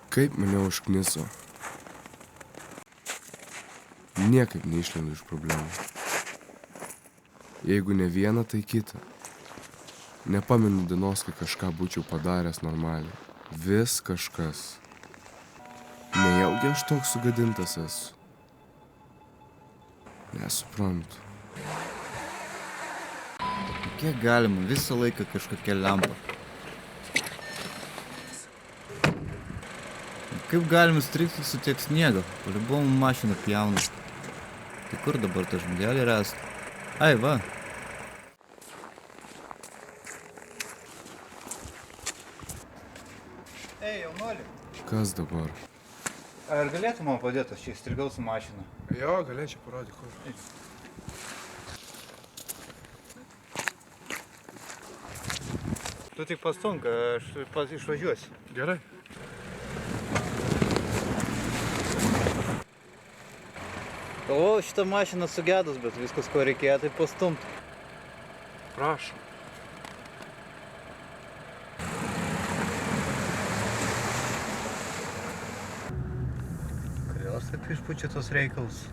Kaip mane užkniso. Niekaip neišlendu iš problemų. Jeigu ne vieną, tai kitą. Nepamenu dienos, kai kažką būčiau padaręs normaliai. Vis kažkas. Nejaugi aš toks sugadintas esu. Nesuprantu. Kiek galima, visą laiką kažkokia lempa. Kaip galima strikti su tiek sniego? Palibom mašiną pjauna. Tai kur dabar tą žmogelį rasti? Ai, va. Ei, jaunuoli, Kas dabar? ar galėtum man padėti, aš čia įstrigau su mašina? Jo, galėčiau parodyti, kur. Tu tik pastunk, aš išvažiuosiu. Gerai. O, šitą mašiną sugedus, bet viskas, ko reikėjo, tai pastumt. Prašom. Kodėl aš taip išpučiu tos reikalus?